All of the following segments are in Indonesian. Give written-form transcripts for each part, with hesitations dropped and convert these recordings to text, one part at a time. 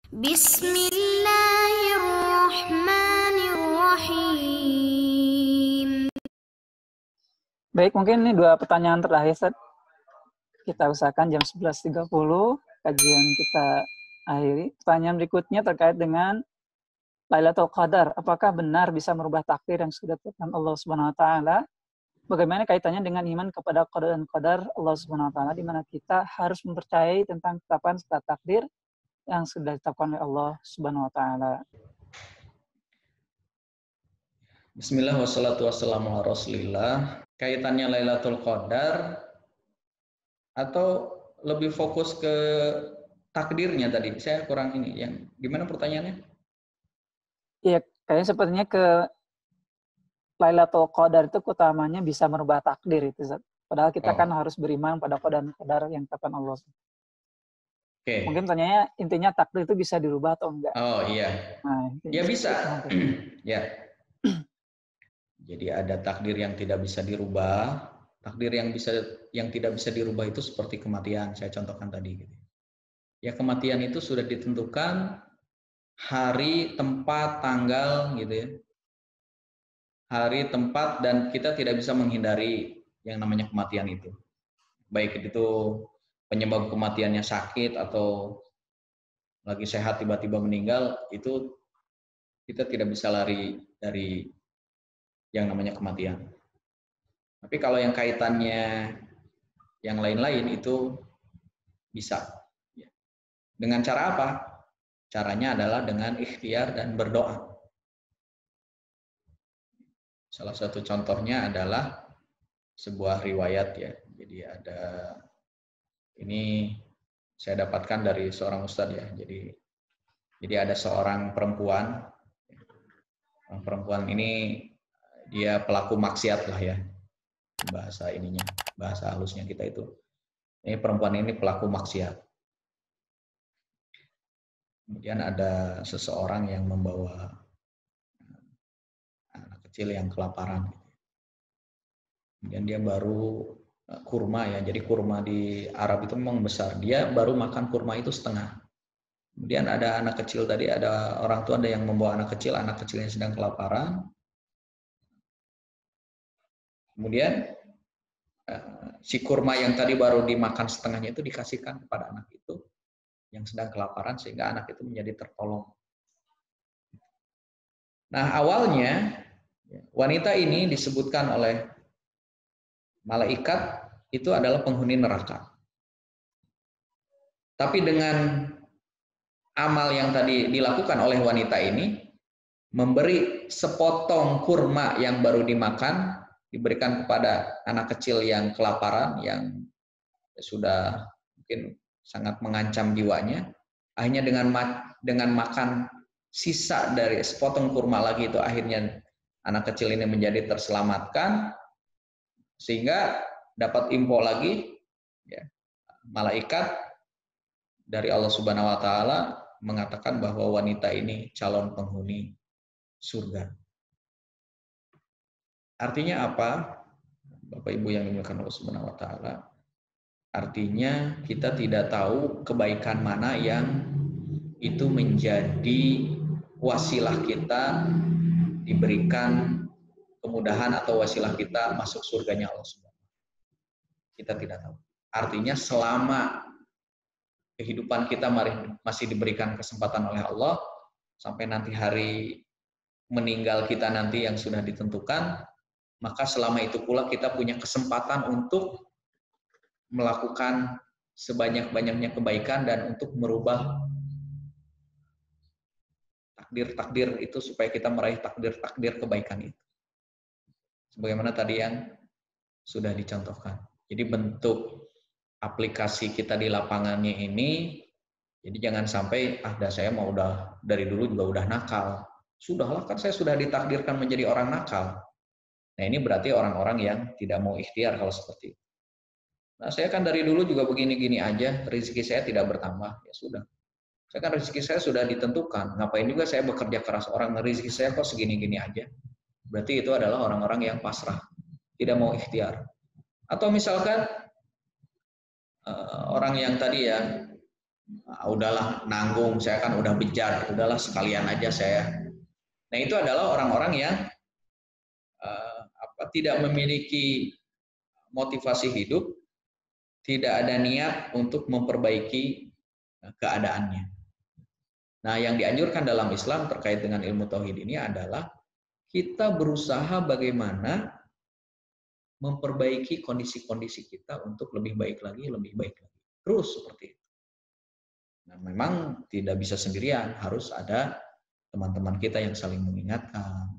Bismillahirrahmanirrahim. Baik, mungkin ini 2 pertanyaan terakhir, Ustaz. Kita usahakan jam 11.30 kajian kita akhiri. Pertanyaan berikutnya terkait dengan Lailatul Qadar. Apakah benar bisa merubah takdir yang sudah ditetapkan Allah Subhanahu wa taala? Bagaimana kaitannya dengan iman kepada qada dan qadar Allah Subhanahu wa taala, di mana kita harus mempercayai tentang ketetapan serta takdir yang sudah ditetapkan oleh Allah Subhanahu wa taala. Bismillah wassalatu wassalamu ala Rasulillah. Kaitannya Lailatul Qadar atau lebih fokus ke takdirnya tadi? Saya kurang ini. Yang gimana pertanyaannya? Iya, kayaknya sepertinya ke Lailatul Qadar itu utamanya bisa merubah takdir itu, Ustaz. Padahal kita kan harus beriman pada qada dan qadar yang ditetapkan Allah. Oke. Mungkin tanyanya intinya takdir itu bisa dirubah atau enggak? Oh iya. Nah, ya bisa. Ya. Jadi ada takdir yang tidak bisa dirubah. Takdir yang tidak bisa dirubah itu seperti kematian. Saya contohkan tadi. Ya, kematian itu sudah ditentukan hari, tempat, tanggal, gitu ya. Hari, tempat, dan kita tidak bisa menghindari yang namanya kematian itu. Baik itu penyebab kematiannya sakit atau lagi sehat tiba-tiba meninggal, itu kita tidak bisa lari dari yang namanya kematian. Tapi kalau yang kaitannya yang lain-lain itu bisa. Dengan cara apa? Caranya adalah dengan ikhtiar dan berdoa. Salah satu contohnya adalah sebuah riwayat ya. Jadi ini saya dapatkan dari seorang ustadz ya. Jadi ada seorang perempuan. Perempuan ini dia pelaku maksiat lah ya. Bahasa halusnya kita itu. Ini perempuan ini pelaku maksiat. Kemudian ada seseorang yang membawa anak kecil yang kelaparan. Kemudian dia baru kurma ya, jadi kurma di Arab itu memang besar. Dia baru makan kurma itu setengah. Kemudian ada anak kecil tadi, ada orang tua ada yang membawa anak kecilnya sedang kelaparan. Kemudian si kurma yang tadi baru dimakan setengahnya itu dikasihkan kepada anak itu yang sedang kelaparan sehingga anak itu menjadi tertolong. Nah, awalnya wanita ini disebutkan oleh malaikat itu adalah penghuni neraka. Tapi dengan amal yang tadi dilakukan oleh wanita ini, memberi sepotong kurma yang baru dimakan, diberikan kepada anak kecil yang kelaparan, yang sudah mungkin sangat mengancam jiwanya. Akhirnya dengan makan sisa dari sepotong kurma lagi itu, akhirnya anak kecil ini menjadi terselamatkan, sehingga dapat info lagi ya, malaikat dari Allah Subhanahu wa taala mengatakan bahwa wanita ini calon penghuni surga. Artinya apa? Bapak Ibu yang dimuliakan Allah Subhanahu wa taala. Artinya kita tidak tahu kebaikan mana yang itu menjadi wasilah kita diberikan kemudahan atau wasilah kita masuk surganya Allah Subhanahu wa taala. Kita tidak tahu. Artinya selama kehidupan kita masih diberikan kesempatan oleh Allah, sampai nanti hari meninggal kita nanti yang sudah ditentukan, maka selama itu pula kita punya kesempatan untuk melakukan sebanyak-banyaknya kebaikan dan untuk merubah takdir-takdir itu supaya kita meraih takdir-takdir kebaikan itu. Sebagaimana tadi yang sudah dicontohkan. Jadi bentuk aplikasi kita di lapangannya ini, jadi jangan sampai saya mau udah dari dulu juga udah nakal. Sudahlah, kan saya sudah ditakdirkan menjadi orang nakal. Nah, ini berarti orang-orang yang tidak mau ikhtiar kalau seperti itu. Nah, saya kan dari dulu juga begini-gini aja, rezeki saya tidak bertambah. Ya sudah. Saya kan rezeki saya sudah ditentukan. Ngapain juga saya bekerja keras, orang rezeki saya kok segini-gini aja. Berarti itu adalah orang-orang yang pasrah, tidak mau ikhtiar. Atau misalkan orang yang tadi ya udahlah nanggung, saya kan udah bejat, udahlah sekalian aja saya. Nah itu adalah orang-orang yang tidak memiliki motivasi hidup, tidak ada niat untuk memperbaiki keadaannya. Nah yang dianjurkan dalam Islam terkait dengan ilmu tauhid ini adalah kita berusaha bagaimana memperbaiki kondisi-kondisi kita untuk lebih baik lagi, terus seperti itu. Nah, memang tidak bisa sendirian, harus ada teman-teman kita yang saling mengingatkan,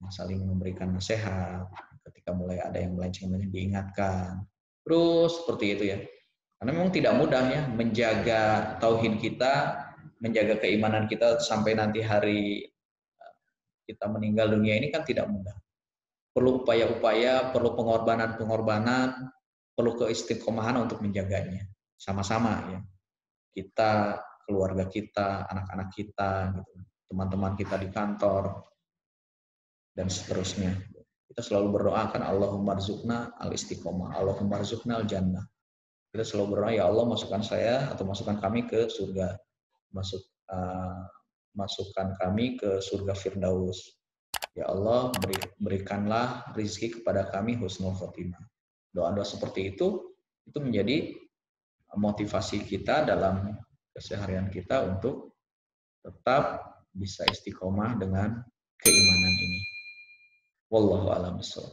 yang saling memberikan nasihat, ketika mulai ada yang melenceng diingatkan, terus seperti itu ya. Karena memang tidak mudah ya menjaga tauhid kita, menjaga keimanan kita sampai nanti hari kita meninggal dunia ini kan tidak mudah. Perlu upaya-upaya, perlu pengorbanan-pengorbanan, perlu keistiqomahan untuk menjaganya. Sama-sama ya. Kita, keluarga kita, anak-anak kita, gitu, teman-teman kita di kantor, dan seterusnya. Kita selalu berdoakan Allahumma rzuqna al-istiqomah, Allahumma rzuqna al-jannah. Kita selalu berdoa, ya Allah masukkan saya atau masukkan kami ke surga. Masukkan kami ke surga Firdaus. Ya Allah, berikanlah rizki kepada kami husnul khotimah. Doa-doa seperti itu menjadi motivasi kita dalam keseharian kita untuk tetap bisa istiqomah dengan keimanan ini. Wallahu a'lam bishawab.